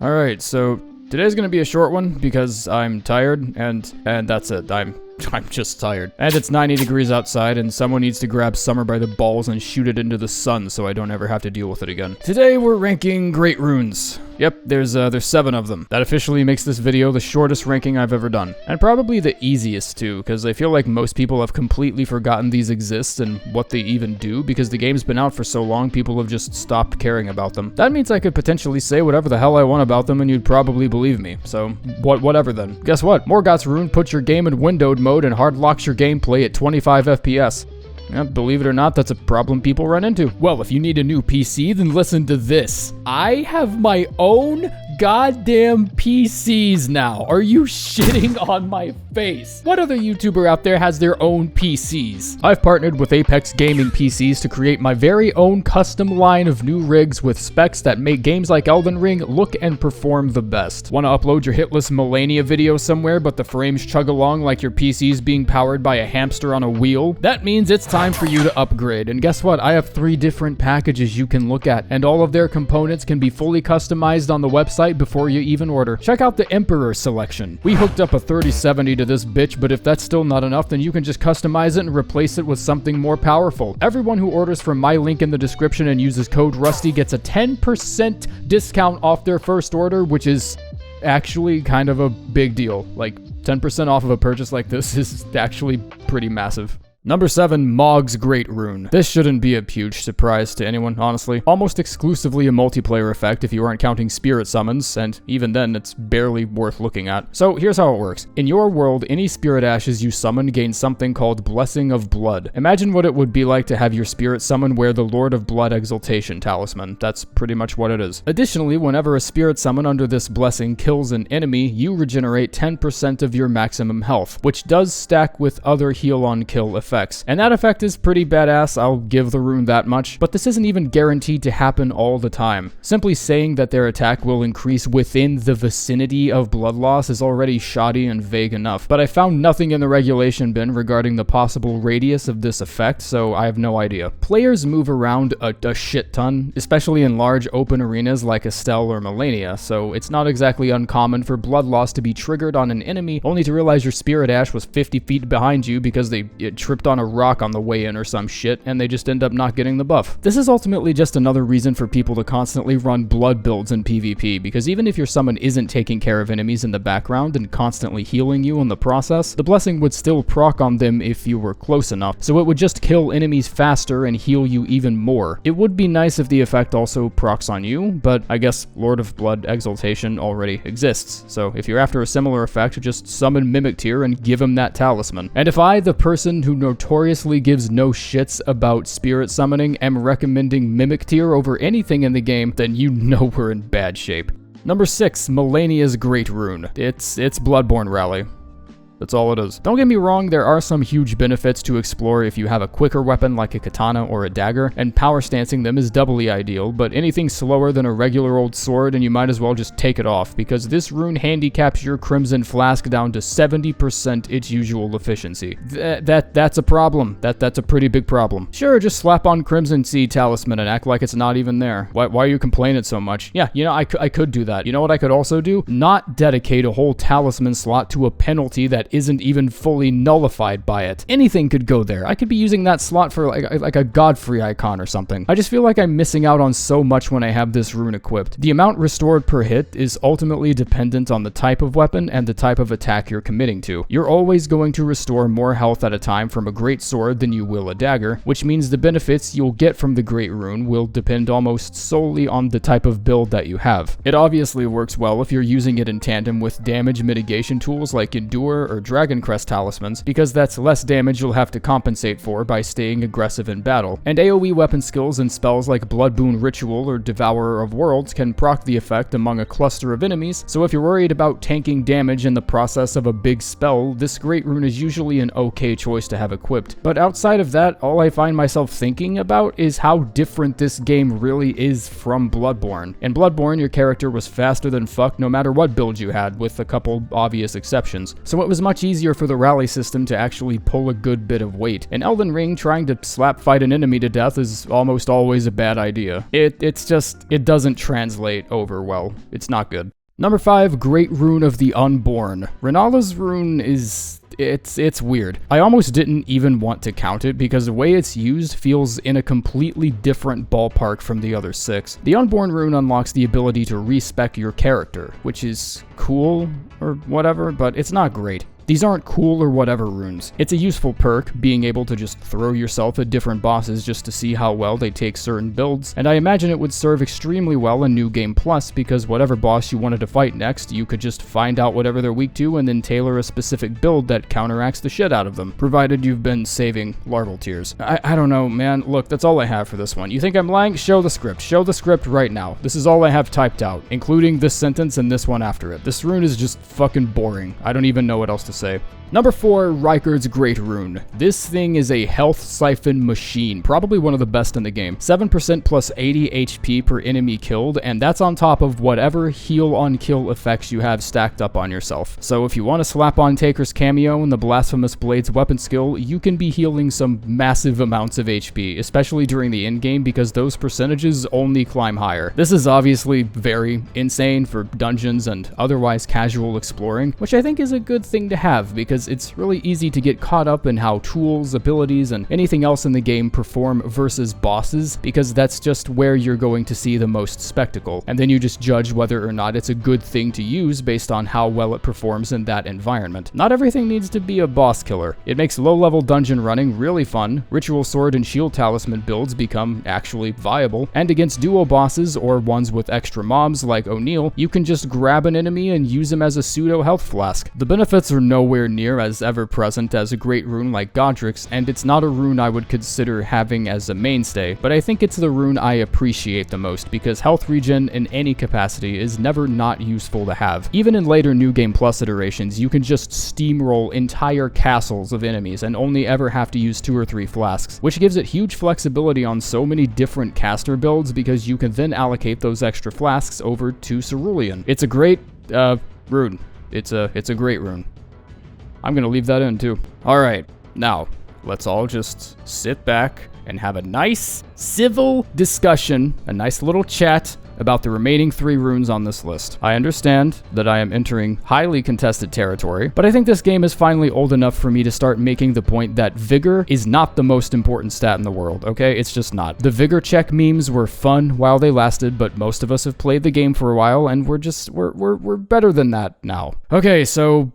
Alright, so today's gonna be a short one because I'm tired and that's it. I'm just tired. And it's 90 degrees outside and someone needs to grab Summer by the balls and shoot it into the sun so I don't ever have to deal with it again. Today we're ranking great runes. Yep, there's 7 of them. That officially makes this video the shortest ranking I've ever done. And probably the easiest too, because I feel like most people have completely forgotten these exist and what they even do, because the game's been out for so long people have just stopped caring about them. That means I could potentially say whatever the hell I want about them and you'd probably believe me. So, whatever then. Guess what? Morgoth's rune puts your game in windowed mode and hard locks your gameplay at 25 FPS. Yeah, believe it or not, that's a problem people run into. Well, if you need a new PC, then listen to this. I have my own goddamn PCs now. Are you shitting on my face? What other YouTuber out there has their own PCs? I've partnered with Apex Gaming PCs to create my very own custom line of new rigs with specs that make games like Elden Ring look and perform the best. Want to upload your hitless Melania video somewhere, but the frames chug along like your PC's being powered by a hamster on a wheel? That means it's time for you to upgrade. And guess what? I have 3 different packages you can look at, and all of their components can be fully customized on the website before you even order. Check out the Emperor selection. We hooked up a 3070 to this bitch, but if that's still not enough, then you can just customize it and replace it with something more powerful. Everyone who orders from my link in the description and uses code RUSTY gets a 10% discount off their first order, which is actually kind of a big deal. Like, 10% off of a purchase like this is actually pretty massive. Number 7, Mog's Great Rune. This shouldn't be a huge surprise to anyone, honestly. Almost exclusively a multiplayer effect if you aren't counting spirit summons, and even then, it's barely worth looking at. So here's how it works. In your world, any spirit ashes you summon gain something called Blessing of Blood. Imagine what it would be like to have your spirit summon wear the Lord of Blood Exaltation talisman. That's pretty much what it is. Additionally, whenever a spirit summon under this blessing kills an enemy, you regenerate 10% of your maximum health, which does stack with other heal on kill effects. And that effect is pretty badass, I'll give the rune that much, but this isn't even guaranteed to happen all the time. Simply saying that their attack will increase within the vicinity of blood loss is already shoddy and vague enough, but I found nothing in the regulation bin regarding the possible radius of this effect, so I have no idea. Players move around a shit ton, especially in large open arenas like Estelle or Melania, so it's not exactly uncommon for blood loss to be triggered on an enemy, only to realize your spirit ash was 50 feet behind you because it tripped on a rock on the way in or some shit, and they just end up not getting the buff. This is ultimately just another reason for people to constantly run blood builds in PvP, because even if your summon isn't taking care of enemies in the background and constantly healing you in the process, the blessing would still proc on them if you were close enough, so it would just kill enemies faster and heal you even more. It would be nice if the effect also procs on you, but I guess Lord of Blood Exaltation already exists, so if you're after a similar effect, just summon Mimic Tier and give him that talisman. And if I, the person who notoriously gives no shits about spirit summoning, am recommending Mimic Tier over anything in the game, then you know we're in bad shape. Number 6, Melania's Great Rune. It's Bloodborne Rally. That's all it is. Don't get me wrong, there are some huge benefits to explore if you have a quicker weapon like a katana or a dagger, and power stancing them is doubly ideal, but anything slower than a regular old sword and you might as well just take it off, because this rune handicaps your Crimson Flask down to 70% its usual efficiency. That's a problem. That's a pretty big problem. Sure, just slap on Crimson Seed Talisman and act like it's not even there. Why are you complaining so much? Yeah, you know, I could do that. You know what I could also do? Not dedicate a whole talisman slot to a penalty that isn't even fully nullified by it. Anything could go there. I could be using that slot for like a Godfrey icon or something. I just feel like I'm missing out on so much when I have this rune equipped. The amount restored per hit is ultimately dependent on the type of weapon and the type of attack you're committing to. You're always going to restore more health at a time from a great sword than you will a dagger, which means the benefits you'll get from the great rune will depend almost solely on the type of build that you have. It obviously works well if you're using it in tandem with damage mitigation tools like Endure or Dragon Crest talismans, because that's less damage you'll have to compensate for by staying aggressive in battle. And AoE weapon skills and spells like Blood Boon Ritual or Devourer of Worlds can proc the effect among a cluster of enemies, so if you're worried about tanking damage in the process of a big spell, this Great Rune is usually an okay choice to have equipped. But outside of that, all I find myself thinking about is how different this game really is from Bloodborne. In Bloodborne, your character was faster than fuck no matter what build you had, with a couple obvious exceptions. So it was much much easier for the rally system to actually pull a good bit of weight. In Elden Ring, trying to slap fight an enemy to death is almost always a bad idea. It doesn't translate over well. It's not good. Number 5, Great Rune of the Unborn. Renala's rune is... It's weird. I almost didn't even want to count it because the way it's used feels in a completely different ballpark from the other 6. The Unborn rune unlocks the ability to respec your character, which is cool or whatever, but it's not great. These aren't cool or whatever runes. It's a useful perk, being able to just throw yourself at different bosses just to see how well they take certain builds, and I imagine it would serve extremely well in New Game Plus because whatever boss you wanted to fight next, you could just find out whatever they're weak to and then tailor a specific build that counteracts the shit out of them, provided you've been saving larval tears. I don't know, man. Look, that's all I have for this one. You think I'm lying? Show the script. Show the script right now. This is all I have typed out, including this sentence and this one after it. This rune is just fucking boring. I don't even know what else to say. Number 4, Rykard's Great Rune. This thing is a health siphon machine, probably one of the best in the game. 7% plus 80 HP per enemy killed, and that's on top of whatever heal on kill effects you have stacked up on yourself. So if you want to slap on Taker's cameo and the Blasphemous Blades weapon skill, you can be healing some massive amounts of HP, especially during the end game because those percentages only climb higher. This is obviously very insane for dungeons and otherwise casual exploring, which I think is a good thing to have because it's really easy to get caught up in how tools, abilities, and anything else in the game perform versus bosses, because that's just where you're going to see the most spectacle, and then you just judge whether or not it's a good thing to use based on how well it performs in that environment. Not everything needs to be a boss killer. It makes low-level dungeon running really fun, ritual sword and shield talisman builds become actually viable, and against duo bosses or ones with extra mobs like O'Neil, you can just grab an enemy and use him as a pseudo health flask. The benefits are nowhere near as ever-present as a great rune like Godric's, and it's not a rune I would consider having as a mainstay, but I think it's the rune I appreciate the most because health regen in any capacity is never not useful to have. Even in later New Game Plus iterations, you can just steamroll entire castles of enemies and only ever have to use 2 or 3 flasks, which gives it huge flexibility on so many different caster builds because you can then allocate those extra flasks over to Cerulean. It's a great, rune. It's a great rune. I'm gonna leave that in too. Alright, now, let's all just sit back and have a nice, civil discussion, a nice little chat about the remaining 3 runes on this list. I understand that I am entering highly contested territory, but I think this game is finally old enough for me to start making the point that Vigor is not the most important stat in the world, okay? It's just not. The Vigor check memes were fun while they lasted, but most of us have played the game for a while, and we're better than that now. Okay, so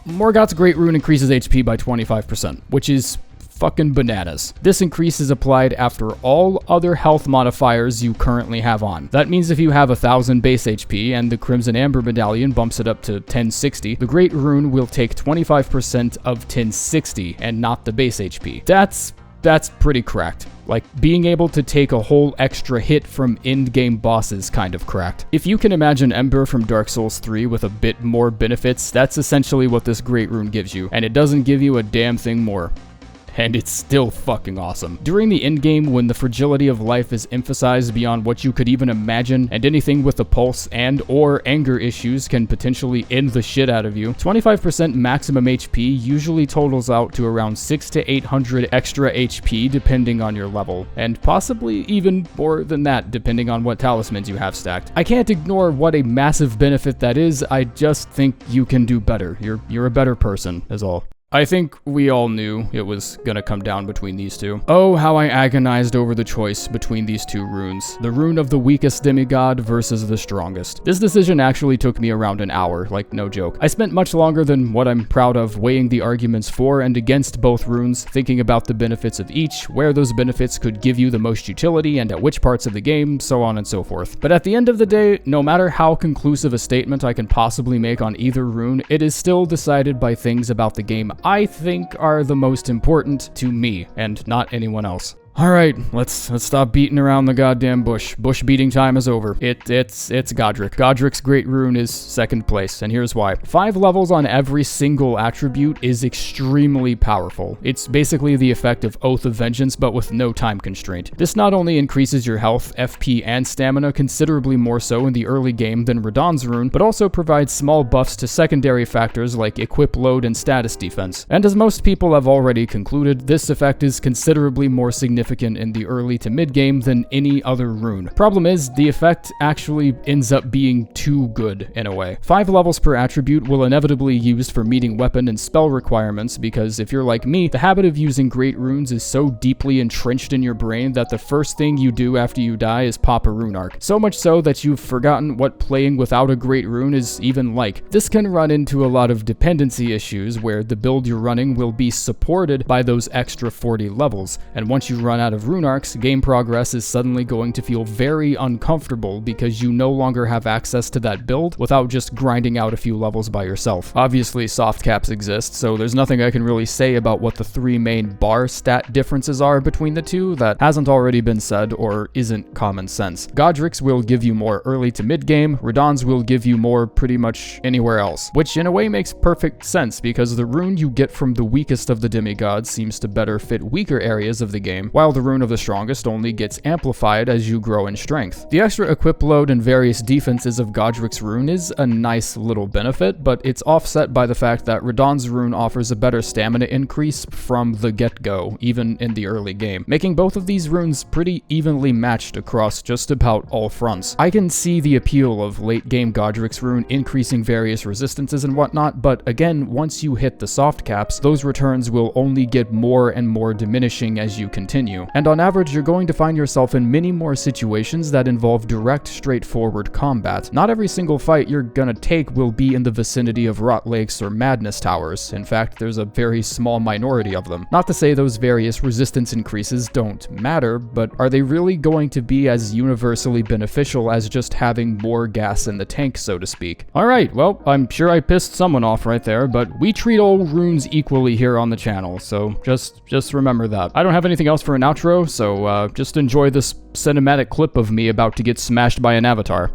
Morgoth's Great Rune increases HP by 25%, which is fucking bananas. This increase is applied after all other health modifiers you currently have on. That means if you have 1000 base HP and the Crimson Amber Medallion bumps it up to 1060, the Great Rune will take 25% of 1060 and not the base HP. That's pretty cracked. Like, being able to take a whole extra hit from end-game bosses kind of cracked. If you can imagine Ember from Dark Souls 3 with a bit more benefits, that's essentially what this Great Rune gives you, and it doesn't give you a damn thing more. And it's still fucking awesome. During the endgame, when the fragility of life is emphasized beyond what you could even imagine, and anything with a pulse and or anger issues can potentially end the shit out of you, 25% maximum HP usually totals out to around 600 to 800 extra HP depending on your level, and possibly even more than that depending on what talismans you have stacked. I can't ignore what a massive benefit that is, I just think you can do better. You're a better person, is all. I think we all knew it was gonna come down between these two. Oh, how I agonized over the choice between these 2 runes. The rune of the weakest demigod versus the strongest. This decision actually took me around an hour, like no joke. I spent much longer than what I'm proud of weighing the arguments for and against both runes, thinking about the benefits of each, where those benefits could give you the most utility and at which parts of the game, so on and so forth. But at the end of the day, no matter how conclusive a statement I can possibly make on either rune, it is still decided by things about the game I think are the most important to me and not anyone else. Alright, let's stop beating around the goddamn bush. Bush beating time is over. It's Godric. Godric's Great Rune is second place, and here's why. 5 levels on every single attribute is extremely powerful. It's basically the effect of Oath of Vengeance, but with no time constraint. This not only increases your health, FP, and stamina considerably more so in the early game than Radahn's Rune, but also provides small buffs to secondary factors like equip load and status defense. And as most people have already concluded, this effect is considerably more significant in the early to mid game than any other rune. Problem is, the effect actually ends up being too good in a way. 5 levels per attribute will inevitably be used for meeting weapon and spell requirements because if you're like me, the habit of using great runes is so deeply entrenched in your brain that the first thing you do after you die is pop a rune arc. So much so that you've forgotten what playing without a great rune is even like. This can run into a lot of dependency issues where the build you're running will be supported by those extra 40 levels, and once you run out of rune arcs, game progress is suddenly going to feel very uncomfortable because you no longer have access to that build without just grinding out a few levels by yourself. Obviously, soft caps exist, so there's nothing I can really say about what the 3 main bar stat differences are between the two that hasn't already been said or isn't common sense. Godric's will give you more early to mid game, Radahn's will give you more pretty much anywhere else, which in a way makes perfect sense because the rune you get from the weakest of the demigods seems to better fit weaker areas of the game, while the rune of the strongest only gets amplified as you grow in strength. The extra equip load and various defenses of Godric's rune is a nice little benefit, but it's offset by the fact that Radahn's rune offers a better stamina increase from the get-go, even in the early game, making both of these runes pretty evenly matched across just about all fronts. I can see the appeal of late-game Godric's rune increasing various resistances and whatnot, but again, once you hit the soft caps, those returns will only get more and more diminishing as you continue. And on average, you're going to find yourself in many more situations that involve direct, straightforward combat. Not every single fight you're gonna take will be in the vicinity of Rot Lakes or Madness Towers. In fact, there's a very small minority of them. Not to say those various resistance increases don't matter, but are they really going to be as universally beneficial as just having more gas in the tank, so to speak? Alright, well, I'm sure I pissed someone off right there, but we treat all runes equally here on the channel, so just remember that. I don't have anything else for an outro, so just enjoy this cinematic clip of me about to get smashed by an avatar.